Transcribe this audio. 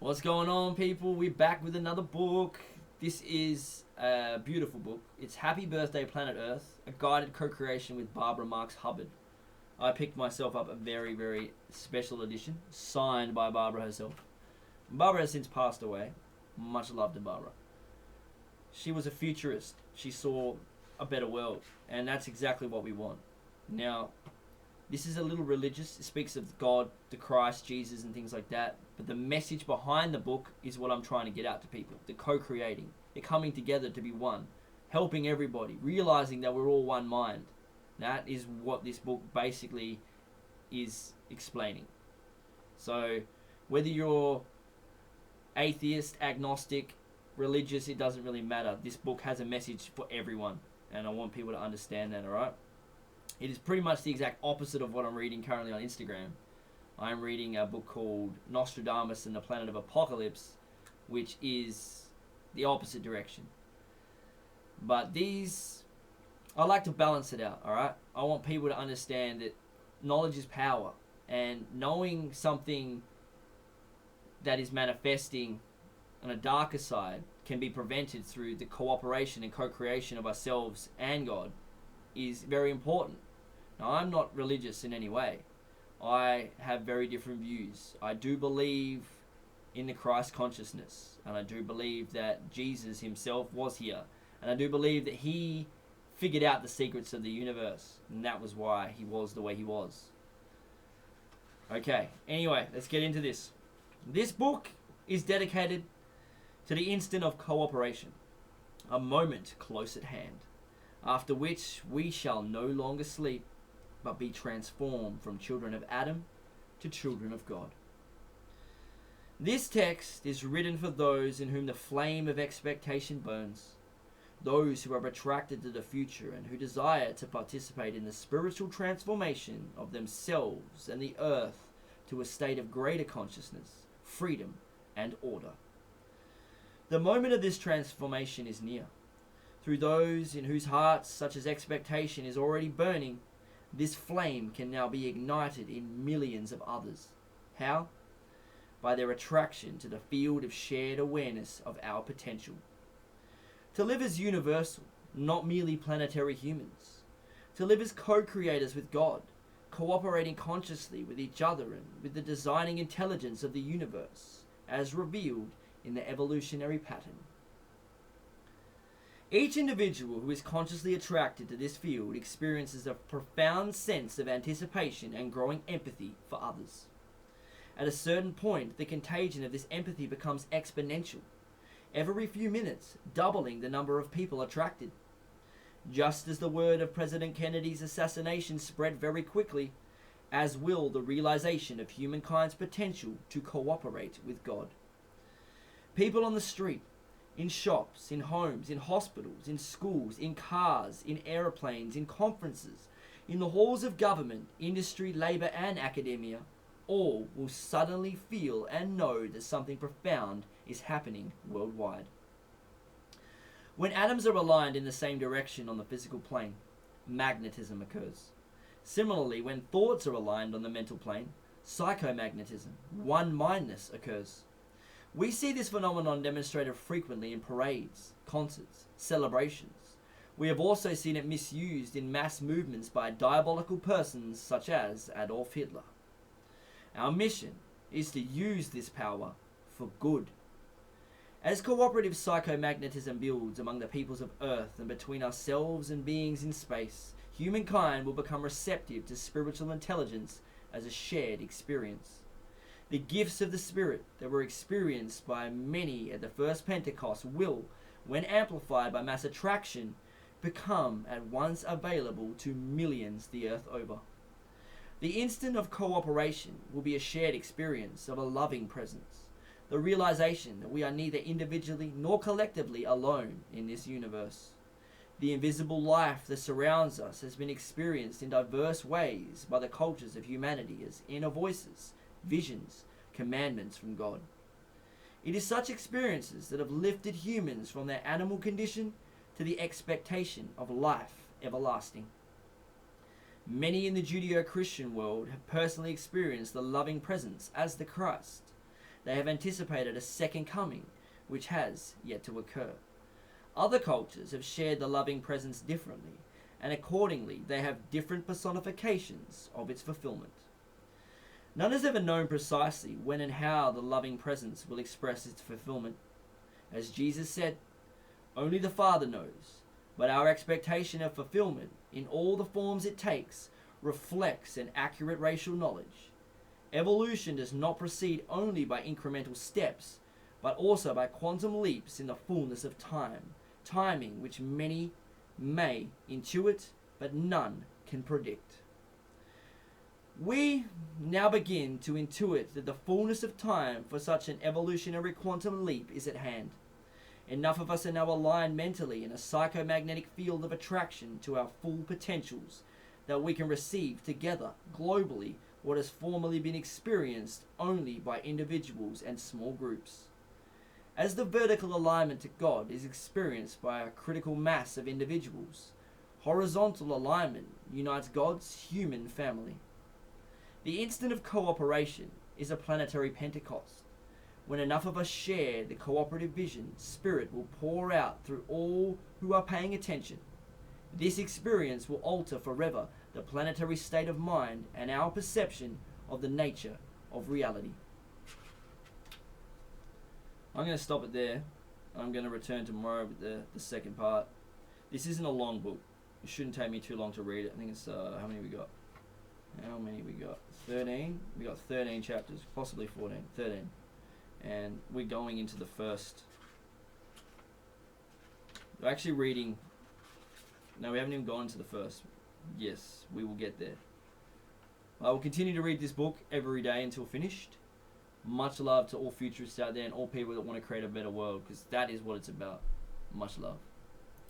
What's going on, people? We're back with another book. This is a beautiful book. It's Happy Birthday Planet Earth, a guided co-creation with Barbara Marx Hubbard. I picked myself up a very, very special edition, signed by Barbara herself. Barbara has since passed away. Much love to Barbara. She was a futurist. She saw a better world, and that's exactly what we want. Now, this is a little religious. It speaks of God, the Christ, Jesus, and things like that. But the message behind the book is what I'm trying to get out to people. The co-creating. The coming together to be one. Helping everybody. Realizing that we're all one mind. That is what this book basically is explaining. So, whether you're atheist, agnostic, religious, it doesn't really matter. This book has a message for everyone. And I want people to understand that, alright? It is pretty much the exact opposite of what I'm reading currently on Instagram. I'm reading a book called Nostradamus and the Planet of Apocalypse, which is the opposite direction. But these, I like to balance it out, alright? I want people to understand that knowledge is power, and knowing something that is manifesting on a darker side can be prevented through the cooperation and co-creation of ourselves and God is very important. Now, I'm not religious in any way. I have very different views. I do believe in the Christ consciousness, and I do believe that Jesus himself was here, and I do believe that he figured out the secrets of the universe, and that was why he was the way he was. Okay, anyway, let's get into this. This book is dedicated to the instant of cooperation, a moment close at hand, after which we shall no longer sleep, but be transformed from children of Adam to children of God. This text is written for those in whom the flame of expectation burns, those who are attracted to the future and who desire to participate in the spiritual transformation of themselves and the earth to a state of greater consciousness, freedom, and order. The moment of this transformation is near. Through those in whose hearts such as expectation is already burning, this flame can now be ignited in millions of others. How? By their attraction to the field of shared awareness of our potential. To live as universal, not merely planetary humans. To live as co-creators with God, cooperating consciously with each other and with the designing intelligence of the universe, as revealed in the evolutionary pattern. Each individual who is consciously attracted to this field experiences a profound sense of anticipation and growing empathy for others. At a certain point, the contagion of this empathy becomes exponential, every few minutes doubling the number of people attracted. Just as the word of President Kennedy's assassination spread very quickly, as will the realization of humankind's potential to cooperate with God. People on the street, in shops, in homes, in hospitals, in schools, in cars, in aeroplanes, in conferences, in the halls of government, industry, labour and academia, all will suddenly feel and know that something profound is happening worldwide. When atoms are aligned in the same direction on the physical plane, magnetism occurs. Similarly, when thoughts are aligned on the mental plane, psychomagnetism, one-mindness occurs. We see this phenomenon demonstrated frequently in parades, concerts, celebrations. We have also seen it misused in mass movements by diabolical persons such as Adolf Hitler. Our mission is to use this power for good. As cooperative psychomagnetism builds among the peoples of Earth and between ourselves and beings in space, humankind will become receptive to spiritual intelligence as a shared experience. The gifts of the Spirit that were experienced by many at the first Pentecost will, when amplified by mass attraction, become at once available to millions the earth over. The instant of cooperation will be a shared experience of a loving presence, the realization that we are neither individually nor collectively alone in this universe. The invisible life that surrounds us has been experienced in diverse ways by the cultures of humanity as inner voices, visions, commandments from God. It is such experiences that have lifted humans from their animal condition to the expectation of life everlasting. Many in the Judeo-Christian world have personally experienced the loving presence as the Christ. they have anticipated a second coming, which has yet to occur. Other cultures have shared the loving presence differently, and accordingly they have different personifications of its fulfillment. None has ever known precisely when and how the loving presence will express its fulfillment. As Jesus said, only the Father knows, but our expectation of fulfillment, in all the forms it takes, reflects an accurate racial knowledge. Evolution does not proceed only by incremental steps, but also by quantum leaps in the fullness of time, timing which many may intuit, but none can predict. We now begin to intuit that the fullness of time for such an evolutionary quantum leap is at hand. Enough of us are now aligned mentally in a psychomagnetic field of attraction to our full potentials that we can receive together, globally, what has formerly been experienced only by individuals and small groups. As the vertical alignment to God is experienced by a critical mass of individuals, horizontal alignment unites God's human family. The instant of cooperation is a planetary Pentecost. When enough of us share the cooperative vision, Spirit will pour out through all who are paying attention. This experience will alter forever the planetary state of mind and our perception of the nature of reality. I'm going to stop it there. I'm going to return tomorrow with the second part. This isn't a long book. It shouldn't take me too long to read it. I think it's, how many we got? 13. We got 13 chapters, possibly 14. 13. And we're going into the first. We're actually reading. No, we haven't even gone into the first. Yes, we will get there. I will continue to read this book every day until finished. Much love to all futurists out there and all people that want to create a better world, because that is what it's about. Much love.